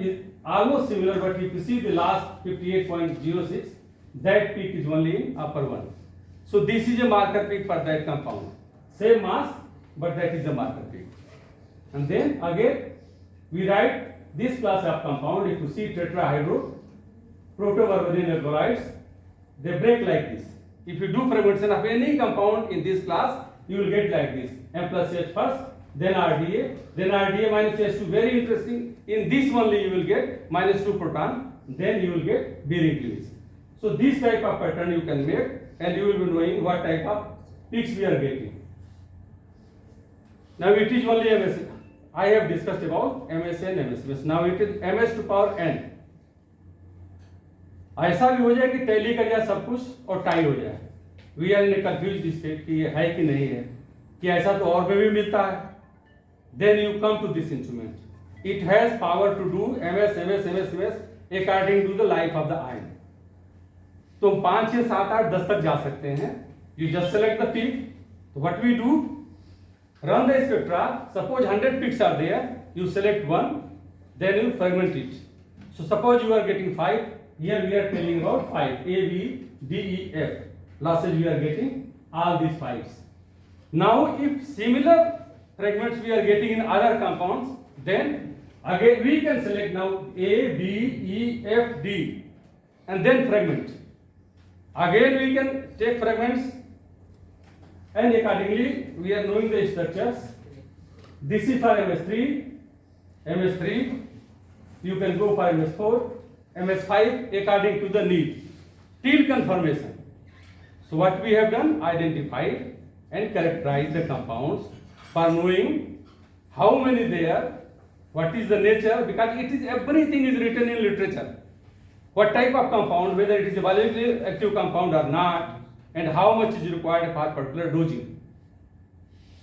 is almost similar, but if you see the last 58.06, that peak is only in upper one. So this is a marker peak for that compound. Same mass, but that is the marker peak. And then again, we write this class of compound. If you see tetrahydro, protoberberine alkaloids, they break like this. If you do fragmentation of any compound in this class, you will get like this. M plus H first, then RDA, then RDA minus H2. Very interesting. In this only you will get -2 proton, then you will get bearing cleavage. So this type of pattern you can make, and you will be knowing what type of peaks we are getting. Now it is only MS. I have discussed about MS and MS. Now it is MS to power n. ऐसा भी हो जाए कि tally कर जाए सब कुछ और टाई हो जाए। We are in a confused state कि ये है कि नहीं है, कि ऐसा तो और में भी मिलता है। Then you come to this instrument, it has power to do MS MS MS MS according to the life of the ion. तो 5 6 7 8 10 तक जा सकते हैं। You just select the peak. तो what we do, run the spectra. Suppose 100 peaks are there, you select one, then you fragment it. So suppose you are getting 5, here we are telling about 5, A, B, D, E, F. Losses we are getting all these 5s. Now if similar fragments we are getting in other compounds, then again we can select now A, B, E, F, D and then fragment. Again we can take fragments and accordingly we are knowing the structures. This is for MS3, MS3, you can go for MS4, MS5 according to the need till confirmation. So what we have done, identified and characterized the compounds for knowing how many there, what is the nature, because it is everything is written in literature. What type of compound, whether it is a biologically active compound or not, and how much is required for particular dosing.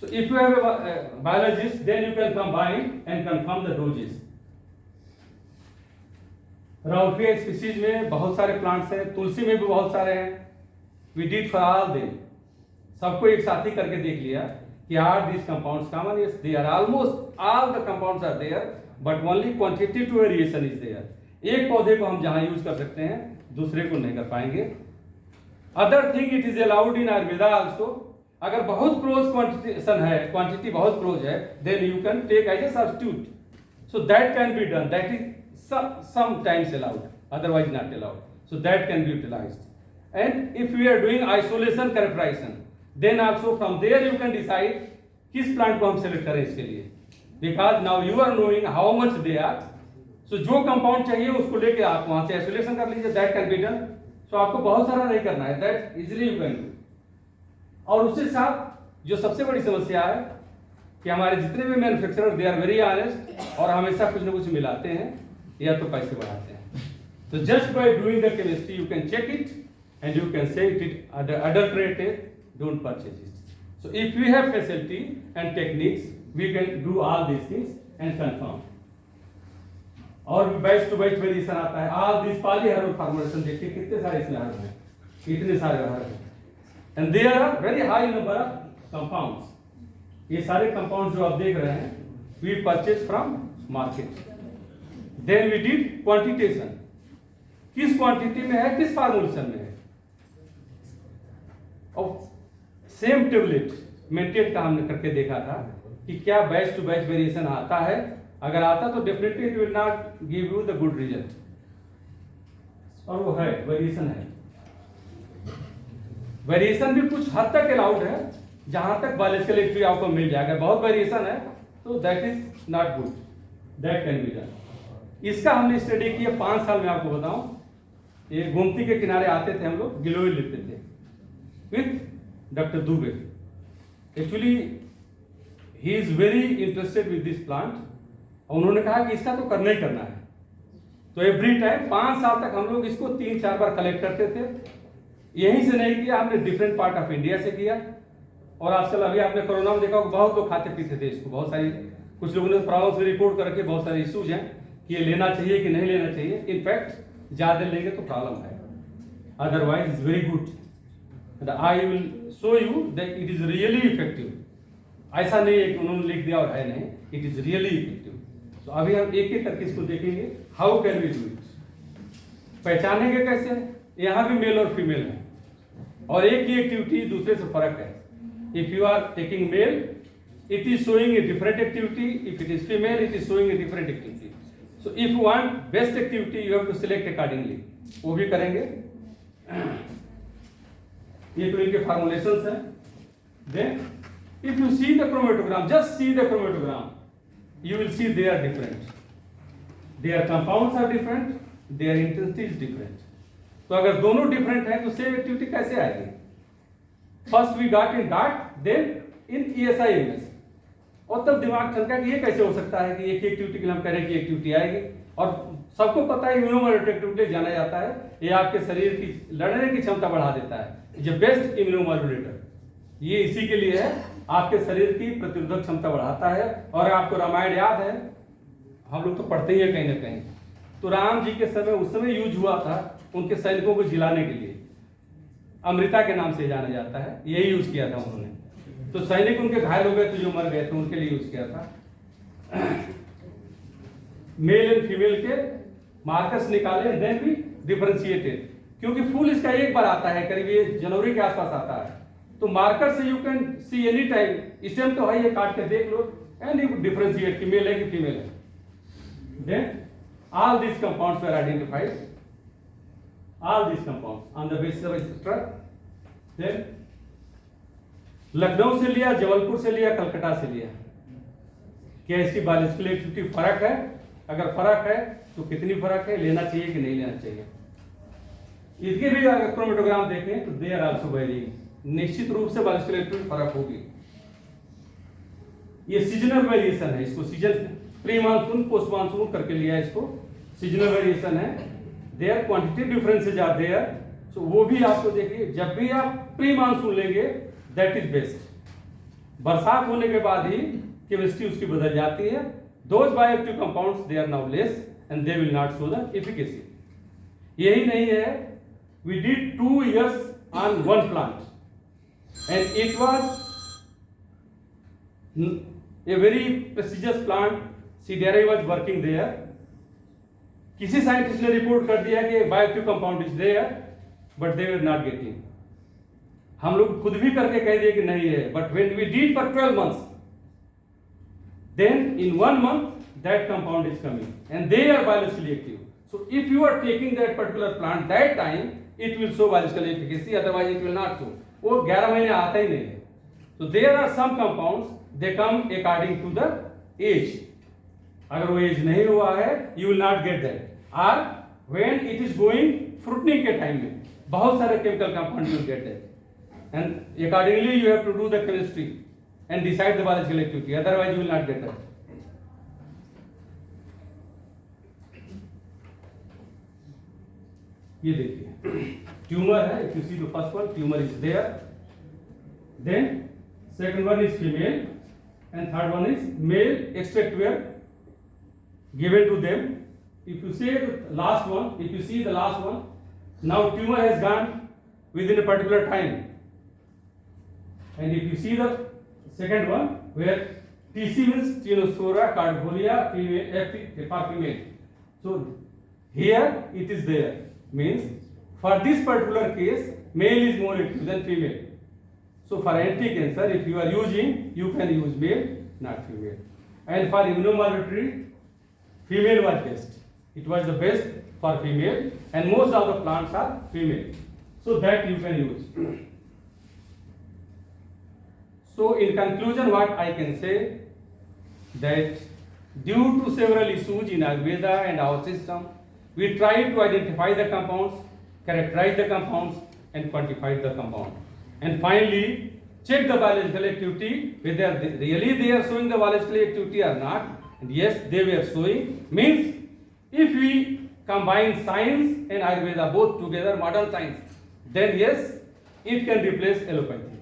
So if you have a biologist, then you can combine and confirm the doses. Rauwolfia species में बहुत सारे plants हैं, तुलसी में भी बहुत सारे हैं। We did for all them, सबको एक साथ ही करके देख लिया कि are this compounds common, yes they are almost all the compounds are there, but only quantitative variation is there. एक पौधे को हम जहां यूज कर सकते हैं दूसरे को नहीं कर पाएंगे। Other thing it is allowed in Ayurveda also. अगर बहुत क्लोज क्वांटिटेशन है, क्वांटिटी बहुत क्लोज है, then you can take as a substitute. So that can be done, that is sometimes allowed, otherwise not allowed. So that can be utilized. And if we are doing isolation characterization, then also from there you can decide किस plant को हम select करें इसके लिए, because now you are knowing how much they are. So जो compound चाहिए उसको लेके आप वहां से आइसोलेशन कर लीजिए, that can be done. So आपको बहुत सारा नहीं करना है, that easily you can do. और उसके साथ जो सबसे बड़ी समस्या है कि हमारे जितने भी manufacturer they are very honest और हमेशा कुछ ना कुछ मिलाते हैं या तो पैसे बढ़ाते हैं। तो just by doing the chemistry you can check it and you can say it adulterated, don't purchase it. So if we have facility and techniques, we can do all these things and confirm. और batch to batch variation आता है। all these polyhedral formulation देखिए कितने सारे इसमें हर हैं, इतने सारे हर हैं, and there are very high number of compounds. ये सारे कंपाउंड जो आप देख रहे हैं we purchase from market. Then we did quantitation. किस क्वांटिटी में है, किस फार्मूलेशन में है। और सेम टेबलेट मेंटेन का हमने करके देखा था कि क्या बैच टू बैच वेरिएशन आता है। अगर आता तो definitely it will not give you the good result, और वो है वेरिएशन है। वेरिएशन भी कुछ हद तक अलाउड है, जहां तक बायोलॉजिकल एक्टिविटी आपको मिल जाएगा। बहुत वेरिएशन है तो that is not good, that can be done. इसका हमने स्टडी किया 5 साल में। आपको बताऊं, ये गोमती के किनारे आते थे हम लोग, गिलोय लेते थे with doctor Dubey. Actually he is very interested with this plant, और उन्होंने कहा कि इसका तो करना ही करना है। तो एवरी टाइम 5 साल तक हम लोग इसको 3-4 बार कलेक्ट करते थे। यहीं से नहीं किया, हमने डिफरेंट पार्ट ऑफ इंडिया से किया। और आजकल अभी आपने कोरोना में देखा बहुत लोग खाते पीते थे इसको, बहुत सारी, कुछ लोगों ने प्रॉब्लम्स में रिपोर्ट करके बहुत सारे इश्यूज हैं कि ये लेना चाहिए कि नहीं लेना चाहिए। इनफैक्ट ज्यादा लेंगे तो प्रॉब्लम है, otherwise is very good. I will show you that it is really effective. ऐसा नहीं है कि उन्होंने लिख दिया और है नहीं, इट इज रियली इफेक्टिव। तो अभी हम एक एक करके इसको देखेंगे, how can we do it. पहचानेंगे कैसे, यहाँ भी मेल और फीमेल है, और एक ही एक्टिविटी दूसरे से फर्क है। If you are taking male, it is showing a different activity. If it is female, it is showing a different activity. So if you want best activity, you have to select accordingly. वो भी करेंगे। ये तो इनके formulations हैं। Then if you see the chromatogram, just see the chromatogram, you will see they are different. Their compounds are different, their intensity is different. तो अगर दोनों डिफरेंट हैं तो सेम एक्टिविटी कैसे आएगी? First we got in dart, then in ESIMS, और तब दिमाग ठनका कि ये कैसे हो सकता है कि एक ही एक्टिविटी के लिए हम करें कि एक्टिविटी आएगी। और सबको पता है इम्यूनोमोड्यूलेटर एक्टिविटी जाना जाता है, ये आपके शरीर की लड़ने की क्षमता बढ़ा देता है। ये बेस्ट इम्यूनोमोड्यूलेटर ये इसी के लिए है, आपके शरीर की प्रतिरोधक क्षमता बढ़ाता है। और आपको रामायण याद है, हम लोग तो पढ़ते ही है कहीं ना कहीं। तो राम जी के समय उस समय यूज हुआ था उनके सैनिकों को जिलाने के लिए, अमृता के नाम से जाना जाता है, यही यूज किया था उन्होंने। तो सैनिक उनके घायल हो गए थे, जो मर गए थे, उनके लिए यूज किया था। मेल एंड फीमेल के मार्कर्स निकाले, देन भी डिफरेंशिएटेड, क्योंकि फूल इसका एक बार आता है, करीब ये जनवरी के आसपास आता है। तो मार्कर से you can see any time, इस टाइम तो है, ये काट के देख लो एंड यू डिफरेंशिएट कि मेल है कि फीमेल है। Then all these compounds were identified, all these compounds on the basis of structure। then Lucknow से लिया, जबलपुर से लिया, कलकत्ता से लिया, क्या इसकी बायोलॉजिकल एक्टिविटी फर्क है? अगर फर्क है तो कितनी फर्क है, लेना चाहिए कि नहीं लेना चाहिए। इसके भी अगर क्रोमेटोग्राम देखें तो दे आर आल्सो वेरिंग, निश्चित रूप से बायोलॉजिकल एक्टिविटी फर्क होगी। ये सीजनल वेरिएशन है, इसको season pre monsoon post monsoon करके लिया, इसको सीजनल वेरिएशन है। Their quantity differences are there, so वो भी आपको देखिए। जब भी आप प्री मानसून लेंगे दैट इज बेस्ट। बरसात होने के बाद ही केमिस्ट्री उसकी बदल जाती है। Those bioactive compounds they are now less and they will not show the efficacy. यही नहीं है, we did 2 years on one plant and it was a very prestigious plant. CDRI was working there. किसी scientist ने report कर दिया कि bioactive compound is there, but they were not getting. हम लोग खुद भी करके कह दिए कि नहीं है, but when we did for 12 months, then in 1 month that compound is coming and they are biologically active. So if you are taking that particular plant that time, it will show biological efficacy, otherwise it will not show. वो 11 महीने आता ही नहीं है। So there are some compounds, they come according to the age. अगर वो as नहीं हुआ है, you will not get that. और when it is going fruiting के टाइम में बहुत सारे chemical compound you get that, and accordingly you have to do the chemistry and decide the biological activity, otherwise you will not get that. ये देखिए tumour है, if you see the first one, tumour is there, then second one is female and third one is male. Extract were given to them. If you see the last one, if you see the last one, now tumor has gone within a particular time, and if you see the second one where TC means Tinospora cardifolia female, for female, so here it is there, means for this particular case male is more active than female. So for anti-cancer, if you are using, you can use male. not female. And for immunomodulatory, female was best. It was the best for female, and most of the plants are female. So that you can use. So in conclusion, what I can say, that due to several issues in Ayurveda and our system, we try to identify the compounds, characterize the compounds, and quantify the compound. And finally, check the biological activity, whether really they are showing the biological activity or not. And yes, they were showing. Means if we combine science and Ayurveda both together, modern science, then yes, it can replace allopathy.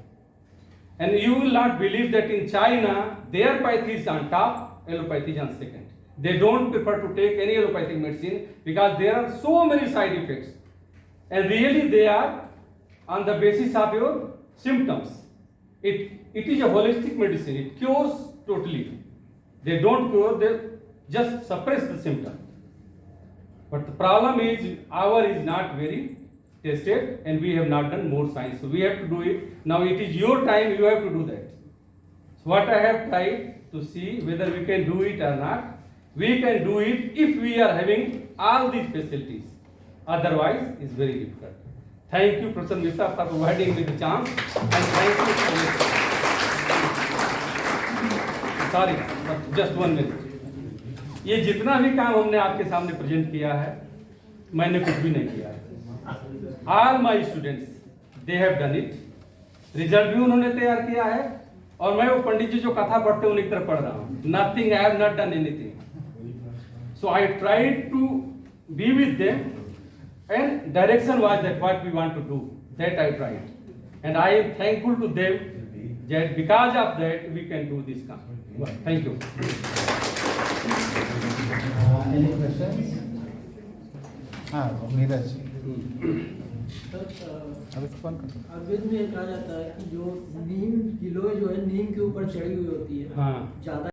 And you will not believe that in China, their allopathy is on top, allopathy is on second. They don't prefer to take any allopathic medicine because there are so many side effects. And really they are on the basis of your symptoms. It is a holistic medicine. It cures totally. They don't cure, they just suppress the symptom. But the problem is our is not very tested, and we have not done more science. So we have to do it. Now it is your time, you have to do that. So what I have tried to see whether we can do it or not. We can do it if we are having all these facilities. Otherwise, it's very difficult. Thank you, Professor Mishra, for providing me the chance. And thank you for listening. Sorry, but just 1 minute. ये जितना भी काम हमने आपके सामने present किया है, मैंने कुछ भी नहीं किया है. All my students, they have done it. Result भी उन्होंने तैयार किया है, और मैं वो पंडित जी जो कथा पढ़ते हैं उन्हीं की तरफ पढ़ रहा हूँ. Nothing, I have not done anything. So I tried to be with them, and direction was that what we want to do. That I tried, and I am thankful to them that because of that we can do this काम. Thank you. Any questions? हाँ, नीरज। आयुर्वेद में कहा जाता है कि जो नीम गिलोय जो है नीम के ऊपर चढ़ी हुई होती है, हाँ. ज्यादा